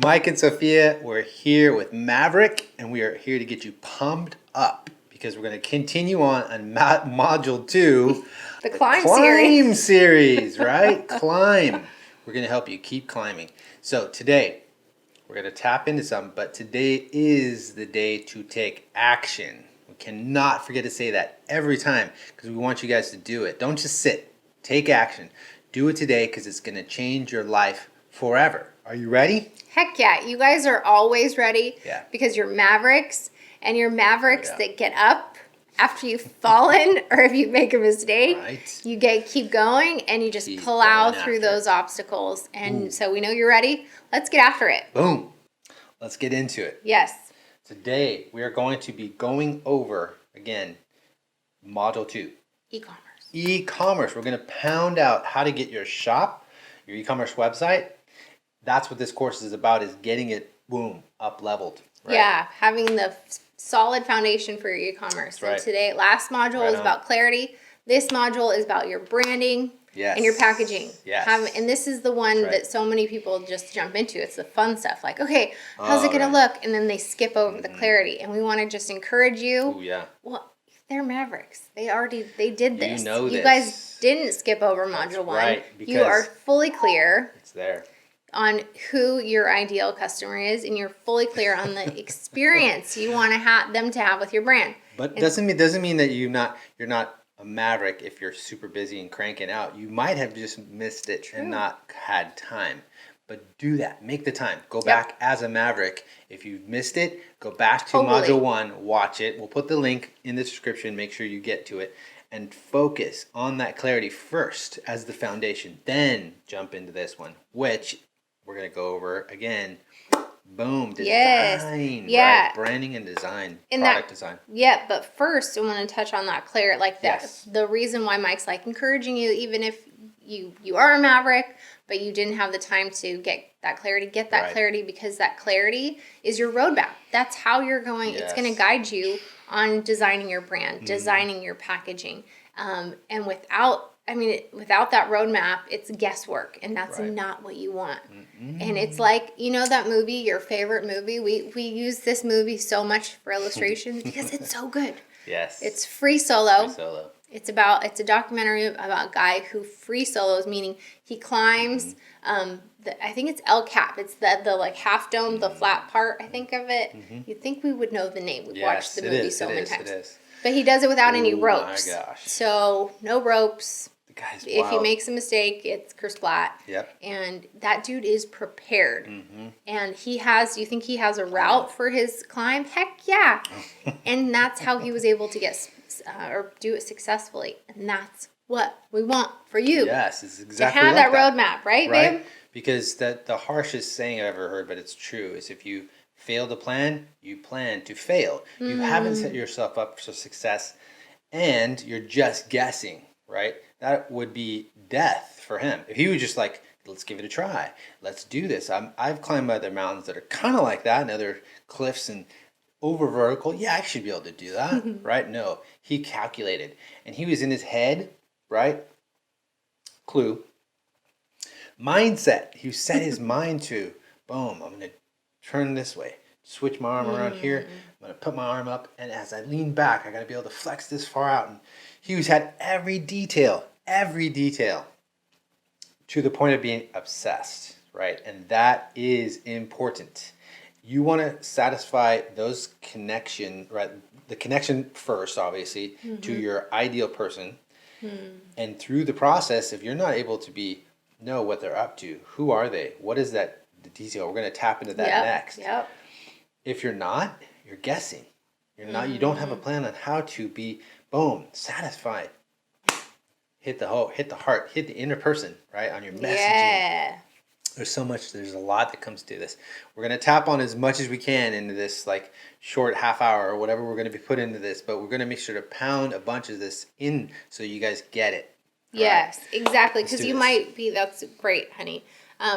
Mike and Sophia, we're here with Maverick, and we are here to get you pumped up because we're going to continue on Module 2. The climb series, right? Climb. We're going to help you keep climbing. So today, we're going to tap into something, but today is the day to take action. We cannot forget to say that every time because we want you guys to do it. Don't just sit. Take action. Do it today because it's going to change your life forever. Are you ready? Heck yeah. You guys are always ready. Yeah. Because you're Mavericks, and you're Mavericks that get up after you've fallen or if you make a mistake. Right. You keep going and you just plow through those obstacles. And so we know you're ready. Let's get after it. Boom. Let's get into it. Yes. Today we are going to be going over, again, Module 2. E-commerce. E-commerce. We're going to pound out how to get your shop, your e-commerce website. That's what this course is about, is getting it, boom, up-leveled. Right? Yeah, having the solid foundation for your e-commerce. Right. And today, last module is about clarity. This module is about your branding and your packaging. Yes. And this is the one that so many people just jump into. It's the fun stuff. Like, okay, how's it going to look? And then they skip over the clarity. And we want to just encourage you. Oh, yeah. Well, they're Mavericks. They did this. You know this. You guys didn't skip over module 1. Right, you are fully clear. It's there. On who your ideal customer is, and you're fully clear on the experience you want them to have with your brand. But doesn't mean that you're not a maverick if you're super busy and cranking out. You might have just missed it and not had time. But do that. Make the time. Go back as a maverick. If you've missed it, go back to Module 1, watch it. We'll put the link in the description. Make sure you get to it. And focus on that clarity first as the foundation. Then jump into this one, which we're going to go over again. Boom. Design. Yeah. Right? Branding and design. Product design. Yeah, but first I want to touch on that clear. Like that. Yes. The reason why Mike's like encouraging you, even if you are a maverick, but you didn't have the time to get that clarity, clarity, because that clarity is your roadmap. That's how you're going. It's going to guide you on designing your brand, designing your packaging. And without that roadmap, it's guesswork, and that's not what you want. And it's like, that movie, your favorite movie. We use this movie so much for illustrations because it's so good. Yes. It's Free Solo. Free Solo. It's a documentary about a guy who free solos, meaning he climbs. I think it's El Cap. It's the like half dome, the flat part. I think of it. You'd think we would know the name. We've watched the movie so many times. It is. But he does it without any ropes. Oh my gosh. So no ropes. The guy's If wild. he makes a mistake, it's kersplat. Yep. And that dude is prepared. And you think he has a route for his climb? Heck yeah. And that's how he was able to get or do it successfully. And that's what we want for you. Yes, it's exactly to have like that roadmap, right, babe? Because the harshest saying I've ever heard, but it's true, is if you fail to plan, you plan to fail. You haven't set yourself up for success, and you're just guessing, right? That would be death for him. If he was just like, let's give it a try. Let's do this. I've climbed other mountains that are kind of like that, and other cliffs and over vertical. Yeah, I should be able to do that, right? No, he calculated, and he was in his head, right? Clue. Mindset. He set his mind to, boom, I'm going to turn this way, switch my arm around here. I'm going to put my arm up, and as I lean back, I got to be able to flex this far out. And he had every detail to the point of being obsessed, right? And that is important. You want to satisfy those connection, right? The connection first, obviously, to your ideal person. And through the process, if you're not able to know what they're up to, who are they? What is the detail? We're going to tap into that next. Yep. If you're not, you're guessing. You don't have a plan on how to be, boom, satisfied. Hit the heart, hit the inner person, right? On your messaging. Yeah. There's a lot that comes to this. We're going to tap on as much as we can into this like short half hour or whatever we're going to be put into this, but we're going to make sure to pound a bunch of this in so you guys get it. Yes, exactly. Because that's great, honey.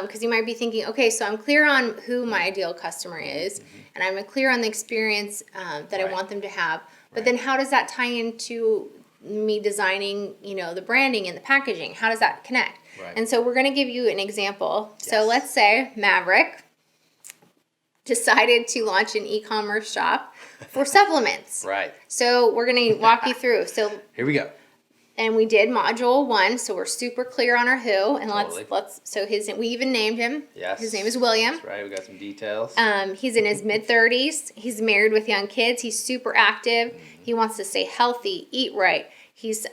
Because you might be thinking, okay, so I'm clear on who my ideal customer is, and I'm clear on the experience that I want them to have. But then how does that tie into me designing, the branding and the packaging? How does that connect? Right. And so we're going to give you an example. Yes. So let's say Maverick decided to launch an e-commerce shop for supplements. Right. So we're going to walk you through. So Here we go. and we did module 1, so we're super clear on our who. And Totally. we even named him. Yes. His name is William. That's right. We got some details. He's in his mid-30s. He's married with young kids. He's super active. He wants to stay healthy, eat right. He's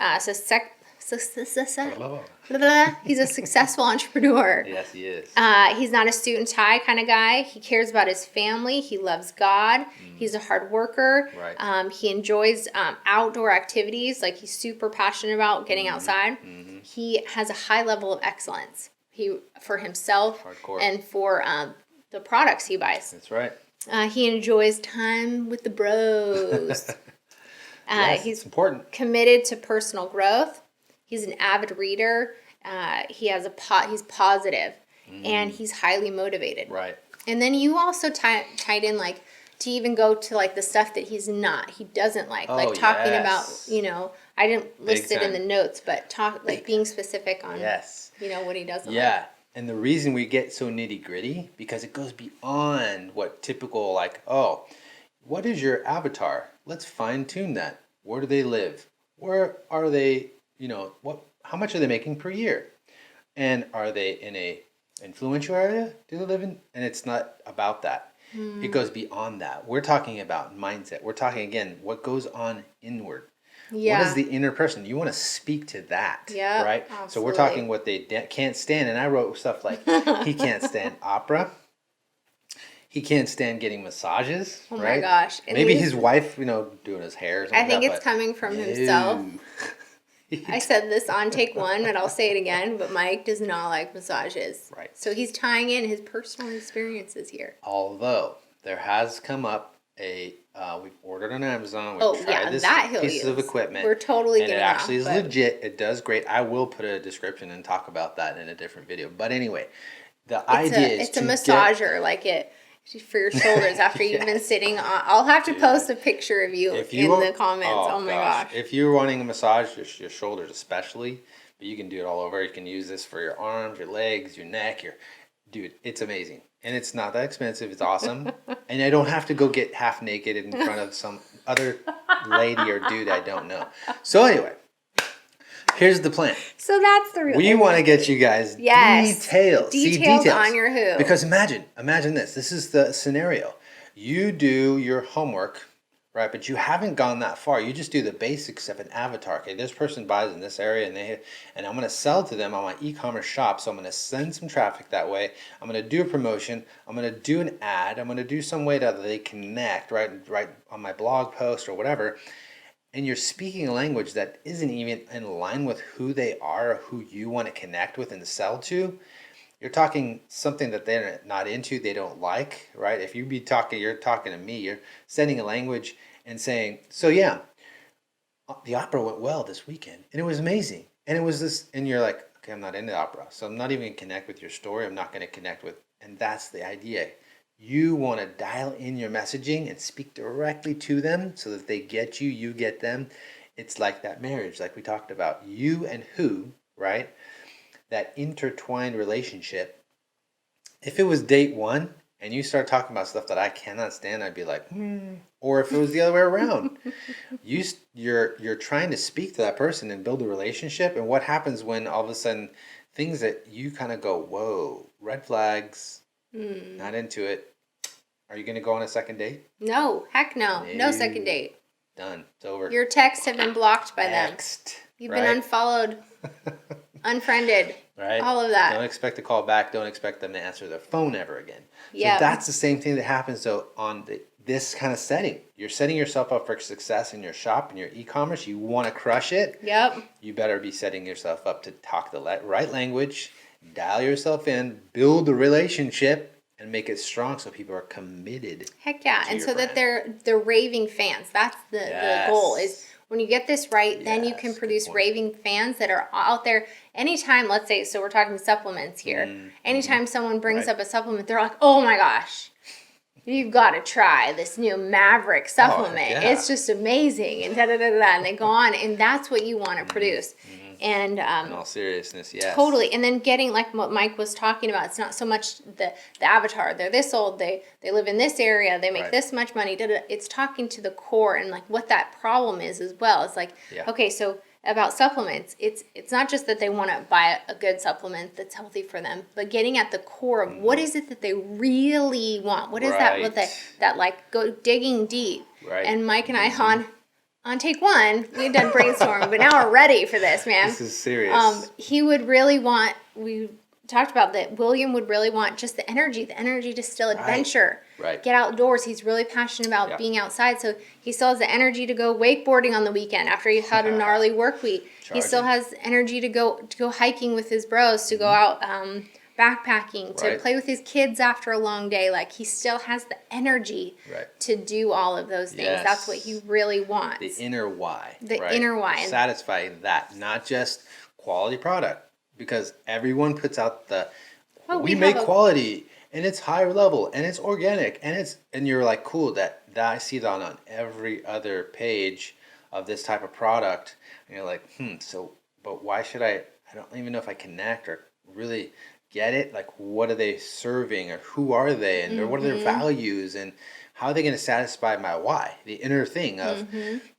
he's a successful entrepreneur. Yes, he is. He's not a suit and tie kind of guy. He cares about his family. He loves God. He's a hard worker. Right. He enjoys outdoor activities. Like he's super passionate about getting outside. He has a high level of excellence. For himself Hardcore. and for the products he buys. That's right. He enjoys time with the bros. Yes, He's it's important. committed to personal growth. He's an avid reader. He's positive, and he's highly motivated. Right. And then you also tied in like to even go to like the stuff that he's not. He doesn't like talking yes. about I didn't list Big it in time. the notes, but being specific on Yes. what he doesn't. Yeah. And the reason we get so nitty gritty because it goes beyond what typical what is your avatar? Let's fine tune that. Where do they live? Where are they? How much are they making per year? And are they in a influential area? Do they live in? And it's not about that. It goes beyond that. We're talking about mindset. We're talking again, what goes on inward. Yeah. What is the inner person? You want to speak to that, Yeah, right? absolutely. So we're talking what they can't stand. And I wrote stuff like, he can't stand opera. He can't stand getting massages, Oh right? my gosh. And Maybe his wife, doing his hair or something I think like it's that, coming from himself. No. I said this on take 1, but I'll say it again. But Mike does not like massages. Right. So he's tying in his personal experiences here. Although there has come up we've ordered on Amazon. We've Oh, tried yeah, this that he'll pieces of use. equipment. We're totally and it getting off, actually is but- legit. It does great. I will put a description and talk about that in a different video. But anyway, the idea is It's a to massager, like it for your shoulders after you've been sitting on. I'll have to post a picture of you in the comments. Oh my gosh. If you're wanting a massage, your shoulders especially, but you can do it all over. You can use this for your arms, your legs, your neck, dude, it's amazing. And it's not that expensive. It's awesome. And I don't have to go get half naked in front of some other lady or dude I don't know. So anyway, here's the plan. So that's the real. We want to get you guys details. Details on your who. Because imagine this. This is the scenario. You do your homework, right? But you haven't gone that far. You just do the basics of an avatar. Okay, this person buys in this area, and I'm going to sell to them on my e-commerce shop. So I'm going to send some traffic that way. I'm going to do a promotion. I'm going to do an ad. I'm going to do some way that they connect, right on my blog post or whatever. And you're speaking a language that isn't even in line with who they are or who you want to connect with and sell to. You're talking something that they're not into, they don't like, right? If you're talking to me, you're sending a language and saying, so yeah, the opera went well this weekend and it was amazing. And it was this, and you're like, okay, I'm not into opera. So I'm not even going to connect with your story. I'm not going to connect with, and that's the idea. You want to dial in your messaging and speak directly to them so that they get you, you get them. It's like that marriage, like we talked about. You and who, right? That intertwined relationship. If it was date 1 and you start talking about stuff that I cannot stand, I'd be like, Or if it was the other way around, you're trying to speak to that person and build a relationship. And what happens when all of a sudden things that you kind of go, whoa, red flags, not into it. Are you going to go on a second date? No, heck no. No second date. Done. It's over. Your texts have been blocked by them. Next. You've been unfollowed, unfriended, right? all of that. Don't expect to call back. Don't expect them to answer their phone ever again. Yeah. So that's the same thing that happens though on this kind of setting. You're setting yourself up for success in your shop and your e-commerce. You want to crush it. Yep. You better be setting yourself up to talk the right language, dial yourself in, build a relationship, and make it strong so people are committed. Heck yeah. And your so that brand. they're raving fans. That's the goal is when you get this right, then you can Yes, produce good point. raving fans that are out there anytime, let's say, so we're talking supplements here. Anytime someone brings Right. up a supplement, they're like, oh my gosh, you've got to try this new Maverick supplement. yeah. It's just amazing. And da da da da. And they go on. And that's what you want to produce. And In all seriousness, yes. totally. And then getting like what Mike was talking about, it's not so much the avatar. They're this old, they live in this area, they make this much money. It's talking to the core and like what that problem is as well. It's like, okay, so about supplements, it's not just that they want to buy a good supplement that's healthy for them, but getting at the core of what is it that they really want. What is that like go digging deep. Right. And Mike and I on take one, we'd done brainstorming, but now we're ready for this, man. This is serious. He would really want, we talked about that, William would really want just the energy to still adventure. Right. Get outdoors. He's really passionate about being outside. So he still has the energy to go wakeboarding on the weekend after he had a gnarly work week. He still has energy to go hiking with his bros, to go out backpacking, to play with his kids after a long day. Like he still has the energy to do all of those things. Yes. That's what he really wants. The inner why. The inner why. Satisfy that, not just quality product. Because everyone puts out we make quality and it's higher level and it's organic and you're like, cool, that I see that on every other page of this type of product. And you're like, so but why should I don't even know if I connect or really get it. Like, what are they serving or who are they and or what are their values and how are they going to satisfy my why? The inner thing of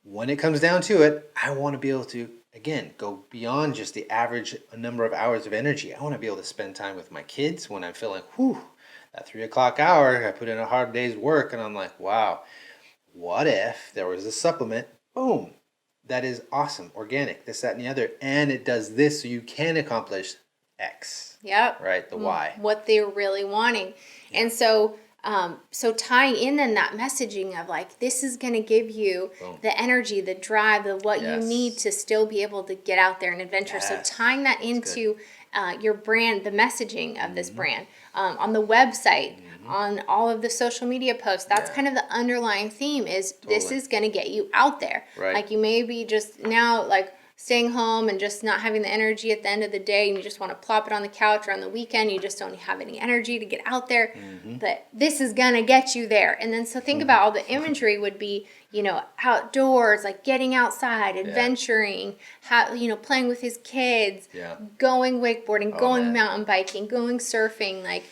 when it comes down to it, I want to be able to, again, go beyond just the average number of hours of energy. I want to be able to spend time with my kids when I'm feeling, that 3 o'clock hour, I put in a hard day's work and I'm like, wow, what if there was a supplement, boom, that is awesome, organic, this, that, and the other, and it does this so you can accomplish X. Yep. Right, the why. What they're really wanting. Yeah. And so tying in then that messaging of like, this is going to give you the energy, the drive, the what you need to still be able to get out there and adventure. So tying that into your brand, the messaging of this brand, on the website, on all of the social media posts, that's kind of the underlying theme is this is going to get you out there. Right. Like you may be just now like staying home and just not having the energy at the end of the day and you just want to plop it on the couch or on the weekend, you just don't have any energy to get out there, but this is going to get you there. And then so think about all the imagery would be, outdoors, like getting outside, adventuring, playing with his kids, going wakeboarding, going mountain biking, going surfing, like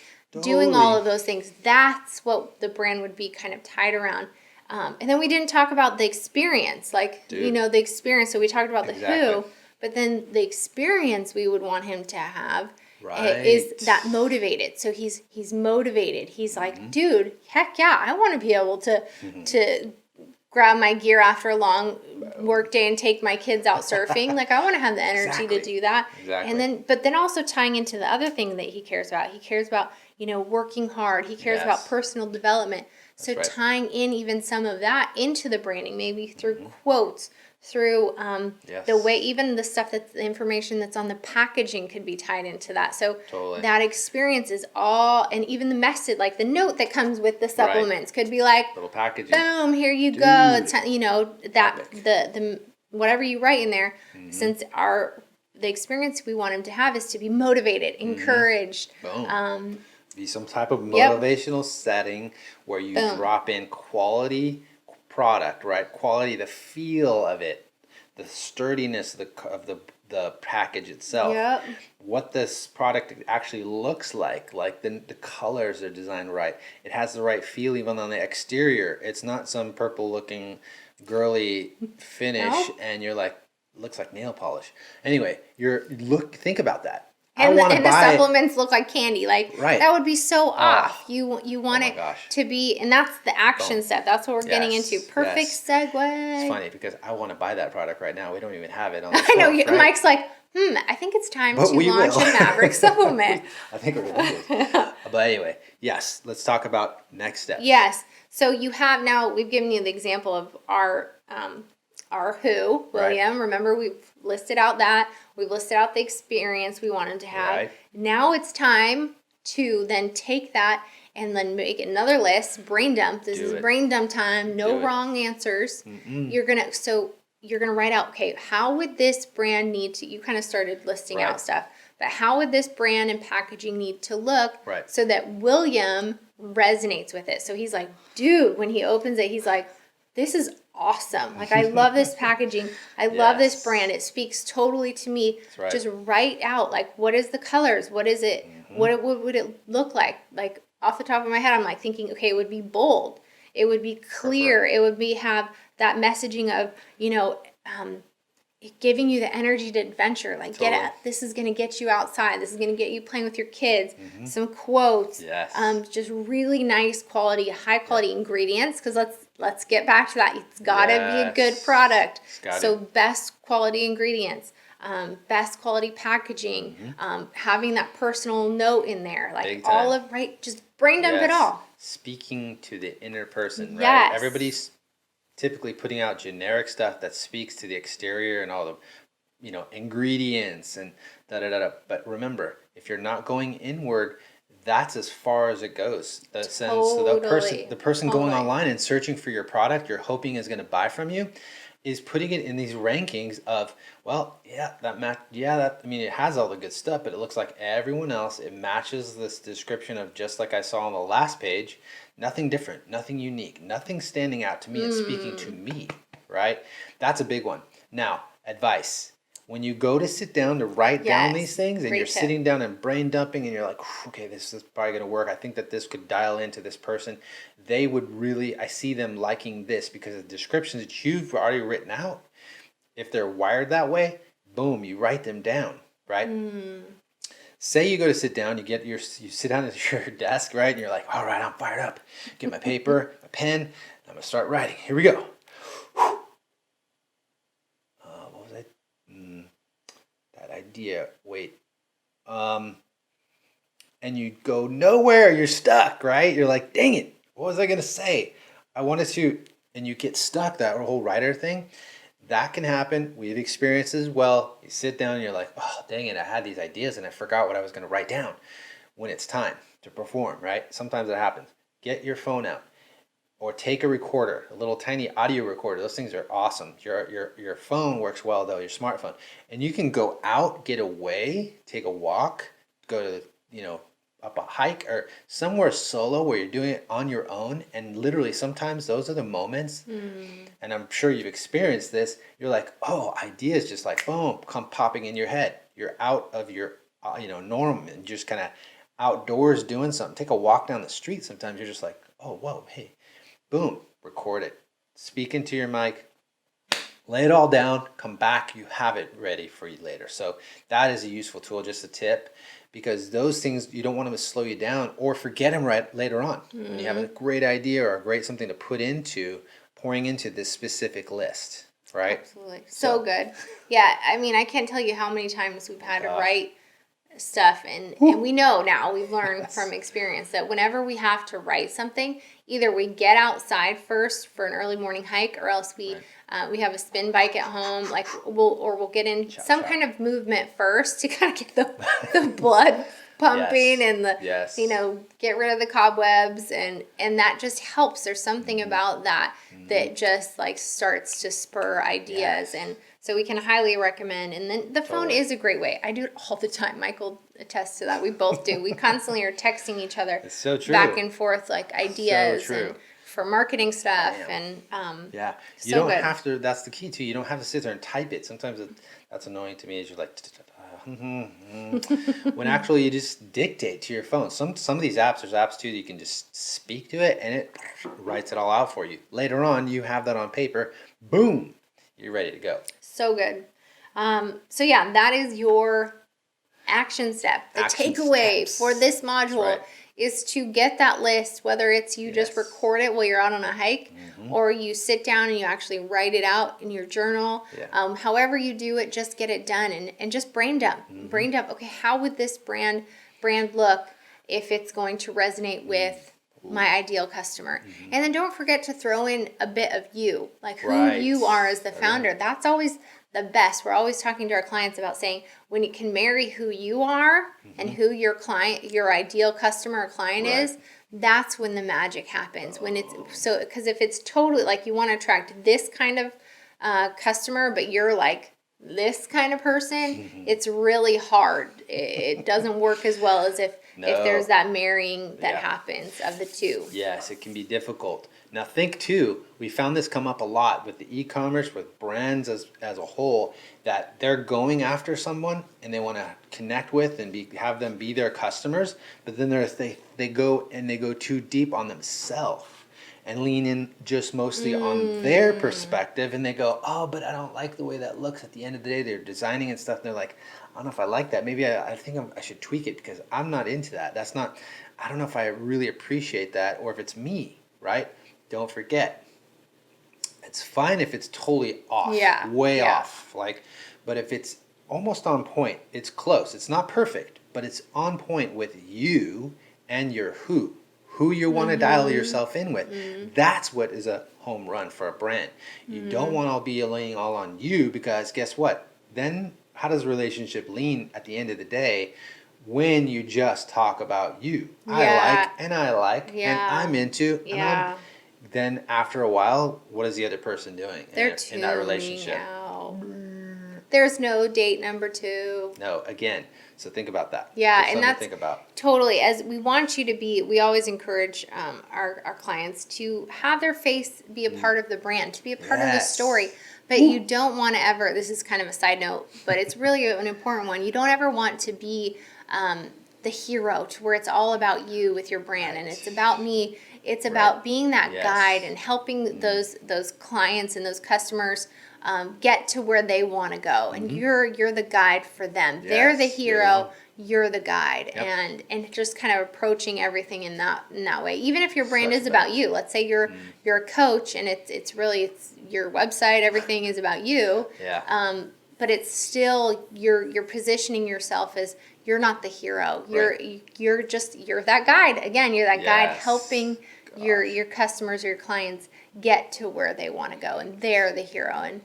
doing all of those things. That's what the brand would be kind of tied around. And then we didn't talk about the experience, the experience. So we talked about the who, but then the experience we would want him to have is that motivated. So he's motivated. He's like, dude, heck yeah, I want to be able to grab my gear after a long work day and take my kids out surfing. Like I want to have the energy to do that. Exactly. But then also tying into the other thing that he cares about. He cares about, working hard. He cares about personal development. So tying in even some of that into the branding, maybe through quotes, through the way, even the stuff the information that's on the packaging could be tied into that. So that experience is all, and even the message, like the note that comes with the supplements could be like, little packaging. Boom, here you go. It's, that the whatever you write in there, since the experience we want him to have is to be motivated, encouraged. Boom. Be some type of motivational setting where you drop in quality product, right? Quality, the feel of it, the sturdiness of the package itself, what this product actually looks like the colors are designed right. It has the right feel even on the exterior. It's not some purple looking girly finish and you're like, looks like nail polish. Anyway, think about that. And the supplements look like candy. Like that would be so off. You want it to be, and that's the action step. That's what we're getting into. Perfect segue. It's funny because I want to buy that product right now. We don't even have it on the I know. Right? Mike's like, I think it's time to launch a Maverick supplement. I think it really is. But anyway, yes, let's talk about next steps. Yes. So you have now, we've given you the example of our who, William. Remember, we've listed out we've listed out the experience we want him to have. Now it's time to then take that and then make another list, brain dump. This is brain dump time, no wrong answers. You're going to write out, okay, how would this brand need to, you kind of started listing out stuff, but how would this brand and packaging need to look so that William resonates with it? So he's like, dude, when he opens it, he's like, this is awesome. Like, I love this packaging. I love this Yes. brand. It speaks totally to me. That's right. Just write out, like, what is the colors? What is it? What would it look like? Like, off the top of my head, I'm like thinking, okay, it would be bold. It would be clear. It would be have that messaging of, giving you the energy to adventure. Like, Totally. get it. This is going to get you outside. This is going to get you playing with your kids. Some quotes. Yes. Just really nice quality, high quality ingredients. Because let's get back to that. It's got to be a good Yes. product. Got So it. best quality ingredients. Best quality packaging. Having that personal note in there. Like, Big time. all of, right? Just brain dump it Yes. all. Speaking to the inner person, right? Yes. Everybody's typically putting out generic stuff that speaks to the exterior and all the, ingredients and da da da da. But remember, if you're not going inward, that's as far as it goes. The sense, so Totally. the person going Totally. online and searching for your product, you're hoping is going to buy from you, is putting it in these rankings of, well, yeah, it has all the good stuff, but it looks like everyone else. It matches this description of just like I saw on the last page. Nothing different, nothing unique, nothing standing out to me and speaking to me, right? That's a big one. Now, advice. When you go to sit down to write down Yes. these things and Great you're tip. sitting down and brain dumping and you're like, okay, this is probably going to work. I think that this could dial into this person. They would really, I see them liking this because of the descriptions that you've already written out. If they're wired that way, boom, you write them down, right? Say you go to sit down, you sit down at your desk, right? And you're like, all right, I'm fired up. Get my paper, my pen, I'm going to start writing. Here we go. What was that? That idea. Wait. And you go nowhere. You're stuck, right? You're like, dang it. What was I going to say? I wanted to, and you get stuck, that whole writer thing. That can happen. We've experienced as well. You sit down and you're like, oh, dang it. I had these ideas and I forgot what I was going to write down when it's time to perform, right? Sometimes it happens. Get your phone out or take a recorder, a little tiny audio recorder. Those things are awesome. Your phone works well though, your smartphone. And you can go out, get away, take a walk, go to, up a hike or somewhere solo where you're doing it on your own. And literally sometimes those are the moments, and I'm sure you've experienced this, you're like, oh, ideas just like, boom, come popping in your head. You're out of your, norm and just kind of outdoors doing something. Take a walk down the street. Sometimes you're just like, oh, whoa, hey, boom, record it. Speak into your mic. Lay it all down, come back, you have it ready for you later. So that is a useful tool, just a tip, because those things, you don't want them to slow you down or forget them right later on. When you have a great idea or a great something to pouring into this specific list, right? Absolutely. So good. Yeah, I mean, I can't tell you how many times we've had to write stuff and we know now, we've learned from experience that whenever we have to write something, either we get outside first for an early morning hike or else we have a spin bike at home, like we'll get in some kind of movement first to kind of get the blood pumping and the get rid of the cobwebs and that just helps. There's something about that just like starts to spur ideas and so we can highly recommend. And then the phone is a great way. I do it all the time. Michael attests to that. We both do. We constantly are texting each other It's so true. back and forth like ideas So true. and for marketing stuff and yeah, you so don't good. have to. That's the key too. You don't have to sit there and type it. Sometimes that's annoying to me. Is you're like, when actually you just dictate to your phone. Some of these apps, there's apps too that you can just speak to it and it writes it all out for you. Later on, you have that on paper. Boom, you're ready to go. So good. So yeah, that is your action step. The Action takeaway steps. for this module That's right. is to get that list, whether it's you just record it while you're out on a hike or you sit down and you actually write it out in your journal. Yeah. However you do it, just get it done and just brain dump. Brain dump, okay, how would this brand look if it's going to resonate with my ideal customer? And then don't forget to throw in a bit of you, like who you are as the founder. That's always the best. We're always talking to our clients about saying when you can marry who you are and who your client, your ideal customer or client is, that's when the magic happens. When it's so, because if it's totally like you want to attract this kind of customer, but you're like this kind of person, it's really hard. It doesn't work as well as if there's that marrying that Yeah. happens of the two. Yes, it can be difficult. Now think too, we found this come up a lot with the e-commerce, with brands as a whole, that they're going after someone and they want to connect with and have them be their customers, but then they go too deep on themselves and lean in just mostly on their perspective, and they go, oh, but I don't like the way that looks. At the end of the day, they're designing and stuff, and they're like, I don't know if I like that. Maybe I think I should tweak it because I'm not into that. That's not, I don't know if I really appreciate that or if it's me, right? Don't forget, it's fine if it's totally off, way off. But if it's almost on point, it's close. It's not perfect, but it's on point with you and your who you want to dial yourself in with. That's what is a home run for a brand. You don't want to be laying all on you, because guess what? Then how does a relationship lean at the end of the day when you just talk about you? I like and I'm into and then after a while, what is the other person doing in that relationship? There's no date number 2. No, again. So think about that. Yeah, Just and that's to think about. Totally. As we want you to be, we always encourage our clients to have their face be a part of the brand, to be a part of the story. But you don't want to ever, this is kind of a side note, but it's really an important one. You don't ever want to be the hero to where it's all about you with your brand and it's about me. It's about being that guide and helping those clients and those customers get to where they want to go. And you're the guide for them. Yes, They're the hero. You're the guide. And just kind of approaching everything in that way. Even if your brand is about you. Let's say you're a coach and it's your website, everything is about you. Yeah. But it's still you're positioning yourself as you're not the hero. You're that guide. Again, you're that guide helping your customers or your clients get to where they want to go, and they're the hero. And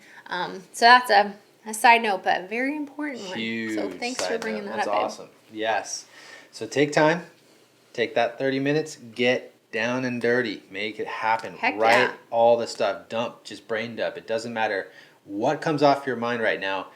so that's a side note, but a very important one. Huge So thanks for bringing that That's up. That's awesome. Yes. So take time, take that 30 minutes, get down and dirty, make it happen. Write all the stuff, just brain dump. It doesn't matter what comes off your mind right now.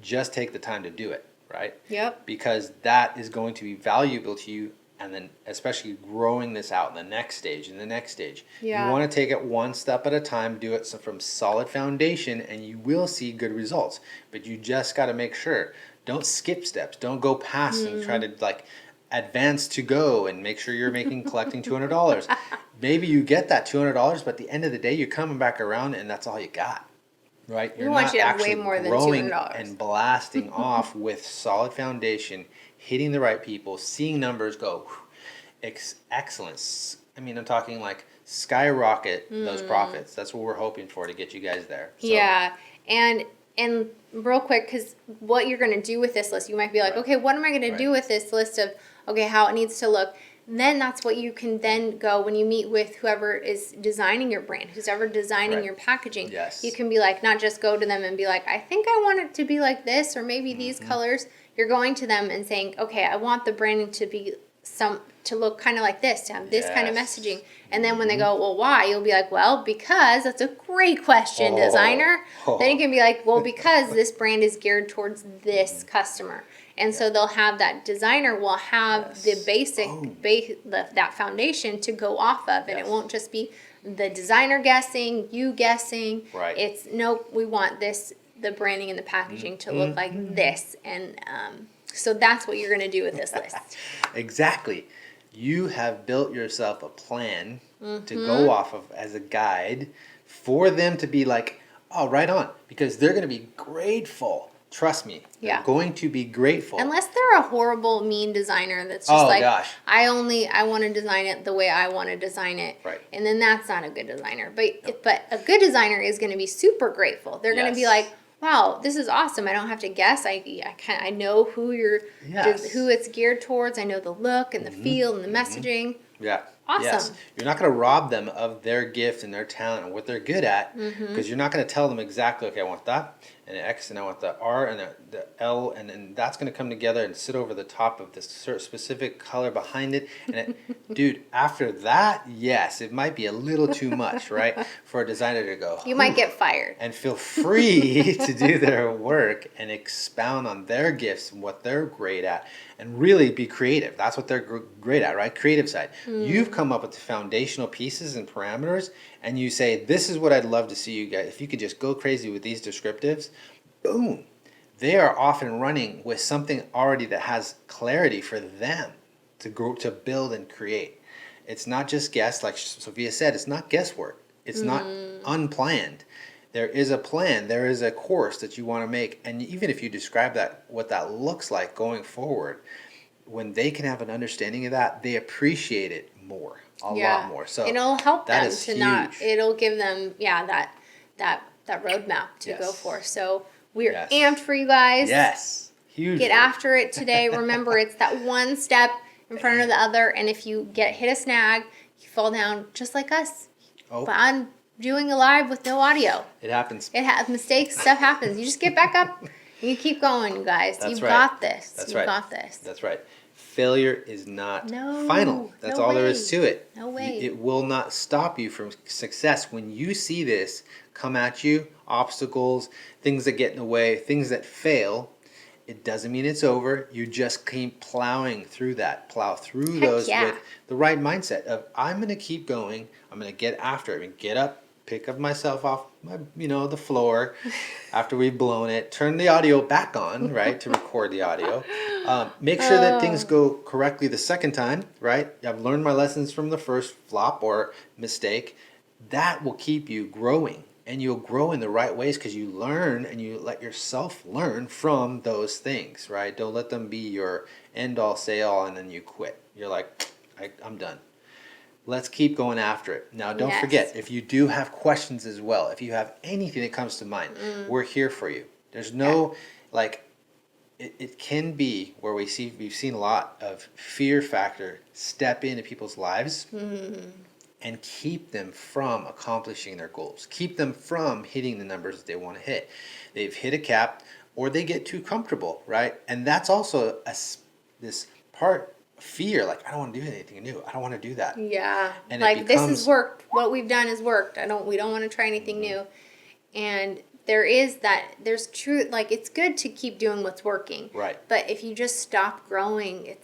Just take the time to do it, right? Yep. Because that is going to be valuable to you. And then especially growing this out in the next stage and the next stage. Yeah. You want to take it one step at a time, do it from solid foundation, and you will see good results. But you just got to make sure. Don't skip steps. Don't go past and try to advance to go and make sure you're collecting $200. Maybe you get that $200, but at the end of the day, you're coming back around and that's all you got. Right? We want you to have way more than $200. And blasting off with solid foundation, hitting the right people, seeing numbers go excellence. I mean, I'm talking skyrocket those profits. That's what we're hoping for to get you guys there. So. Yeah. And real quick, because what you're going to do with this list, you might be like, okay, what am I going to do with this list of, how it needs to look? And then that's what you can then go when you meet with whoever is designing your brand, who's ever designing your packaging. Yes. You can be like, not just go to them and be like, I think I want it to be like this, or maybe these colors. You're going to them and saying, okay, I want the branding to be to look kind of like this, to have this kind of messaging. And then when they go, well, why? You'll be like, well, because that's a great question, designer. Then you can be like, well, because this brand is geared towards this customer. And so they'll have that designer will have the basic, that foundation to go off of. And it won't just be the designer guessing, you guessing. Right. It's, no, we want this, the branding and the packaging to look like this. And so that's what you're going to do with this list. Exactly. You have built yourself a plan to go off of as a guide for them to be like, oh, right on. Because they're going to be grateful. Trust me. They're going to be grateful. Unless they're a horrible, mean designer that's just gosh. I want to design it the way I want to design it. Right. And then that's not a good designer. But a good designer is going to be super grateful. They're going to be like, wow, this is awesome. I don't have to guess. I know who who it's geared towards. I know the look and the feel and the messaging. Yeah. Awesome. Yes. You're not going to rob them of their gift and their talent and what they're good at, because you're not going to tell them exactly, okay, I want that and an X and I want the R and the L, and then that's going to come together and sit over the top of this specific color behind it. And dude, after that, yes, it might be a little too much, right? For a designer to go, You might get fired. and feel free to do their work and expound on their gifts and what they're great at and really be creative. That's what they're great at, right? Creative side. You've come up with the foundational pieces and parameters, and you say, this is what I'd love to see you guys. If you could just go crazy with these descriptives, boom. They are off and running with something already that has clarity for them to grow, to build and create. It's not just guess, like Sophia said, it's not guesswork. It's not unplanned. There is a plan. There is a course that you want to make. And even if you describe that, what that looks like going forward, when they can have an understanding of that, they appreciate it more, a lot more. So it'll help that them is to not, huge. it'll give them, that roadmap to go Yes. for. So we're Yes. amped for you guys. Yes. Huge. Get after it today. Remember, it's that one step in front of the other. And if you hit a snag, you fall down just like us. Oh. But I'm doing a live with no audio. It happens. It has mistakes, stuff happens. You just get back up and you keep going, you guys. That's You've right. got this. That's You've right. got this. That's right. Failure is not No, final. That's no all there is way. to it. No way. It will not stop you from success. When you see this come at you, obstacles, things that get in the way, things that fail, it doesn't mean it's over. You just keep plowing through that. Plow through Heck those yeah. with the right mindset of, I'm going to keep going. I'm going to get after it. I mean, get up, pick up myself off my, the floor after we've blown it, turn the audio back on, right, to record the audio. Make sure that things go correctly the second time, right? I've learned my lessons from the first flop or mistake. That will keep you growing, and you'll grow in the right ways because you learn and you let yourself learn from those things, right? Don't let them be your end all, say all, and then you quit. You're like, I'm done. Let's keep going after it. Now, don't Yes. forget, if you do have questions as well, if you have anything that comes to mind, we're here for you. There's no, it can be where we've seen a lot of fear factor step into people's lives and keep them from accomplishing their goals, keep them from hitting the numbers that they want to hit. They've hit a cap or they get too comfortable, right? And that's also this part, fear, like, I don't want to do anything new. I don't want to do that. Yeah. And like, it this becomes- has worked. What we've done has worked. We don't want to try anything new. And there's true, like, it's good to keep doing what's working. Right. But if you just stop growing,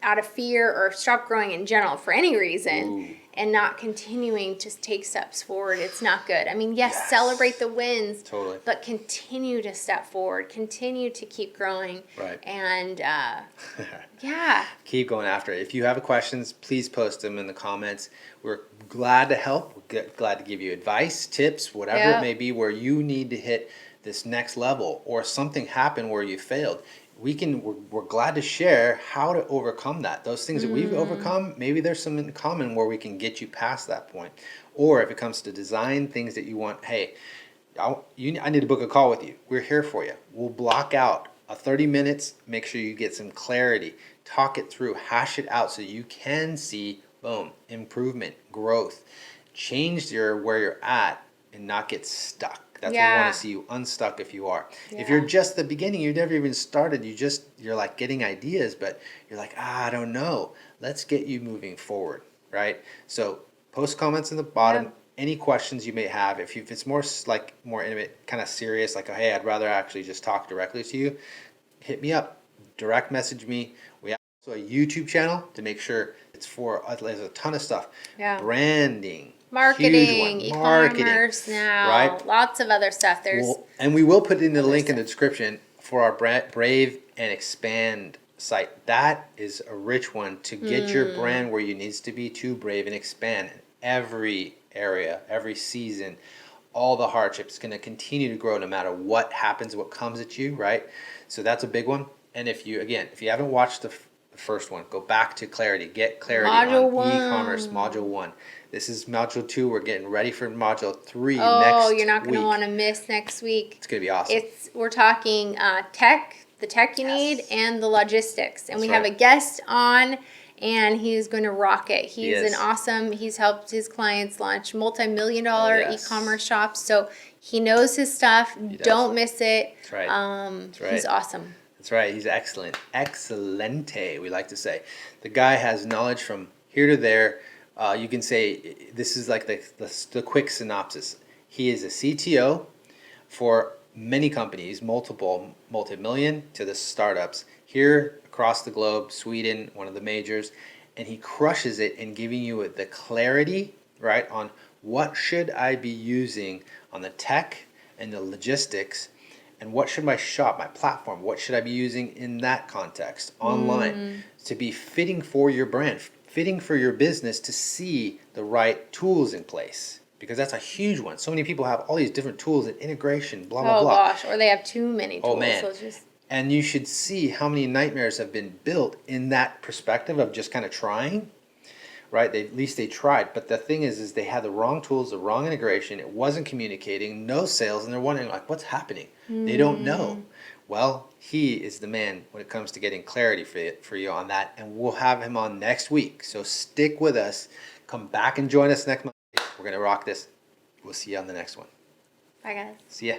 out of fear, or stop growing in general for any reason, Ooh. and not continuing to take steps forward, it's not good. I mean, yes, Yes. celebrate the wins, Totally. but continue to step forward, continue to keep growing. Right. And, yeah. Keep going after it. If you have questions, please post them in the comments. We're glad to help. We're glad to give you advice, tips, whatever Yeah. it may be, where you need to hit this next level or something happened where you failed. We're glad to share how to overcome that. Those things that we've overcome, maybe there's some in common where we can get you past that point. Or if it comes to design, things that you want, hey, I need to book a call with you. We're here for you. We'll block out 30 minutes, make sure you get some clarity, talk it through, hash it out so you can see, boom, improvement, growth, change where you're at and not get stuck. That's what we Yeah. want to see you unstuck if you are. If you're just the beginning, you never even started, you're like getting ideas, but you're like, I don't know. Let's get you moving forward, right? So post comments in the bottom. Yep. Any questions you may have. If it's more intimate, kind of serious, like, hey, I'd rather actually just talk directly to you, hit me up, direct message me. We have also a YouTube channel to make sure it's there's a ton of stuff. Yeah. Branding. Marketing, huge one. Marketing, e-commerce now, right? lots of other stuff. And we will put in the other link in the stuff. description for our Brave and Expand site. That is a rich one to get your brand where you needs to be to brave and expand in every area, every season. All the hardships going to continue to grow no matter what happens, what comes at you, right? So that's a big one. And if you haven't watched the first one, go back to Clarity. Get clarity Module on 1. e-commerce, Module 1. This is Module 2. We're getting ready for Module 3 next Oh, you're not going to week. want to miss next week. It's going to be awesome. We're talking tech, the tech you Yes. need, and the logistics. And That's we have right. a guest on, and he's going to rock it. He's he's helped his clients launch multi-million-dollar e-commerce shops. So he knows his stuff. Don't miss it. That's right. That's right. He's awesome. That's right. He's excellent. Excelente, we like to say. The guy has knowledge from here to there. You can say this is like the quick synopsis. He is a CTO for many companies, multi-million to the startups here across the globe, Sweden, one of the majors, and he crushes it in giving you the clarity, right, on what should I be using on the tech and the logistics, and what should my shop, my platform, what should I be using in that context online to be fitting for your brand, fitting for your business, to see the right tools in place. Because that's a huge one. So many people have all these different tools and integration, blah, blah, blah. Oh, gosh. Or they have too many tools. Oh, man. So it's just... And you should see how many nightmares have been built in that perspective of just kind of trying, right? At least they tried. But the thing is they had the wrong tools, the wrong integration. It wasn't communicating, no sales. And they're wondering, like, what's happening? They don't know. Well, he is the man when it comes to getting clarity for you on that. And we'll have him on next week. So stick with us. Come back and join us next month. We're going to rock this. We'll see you on the next one. Bye, guys. See ya.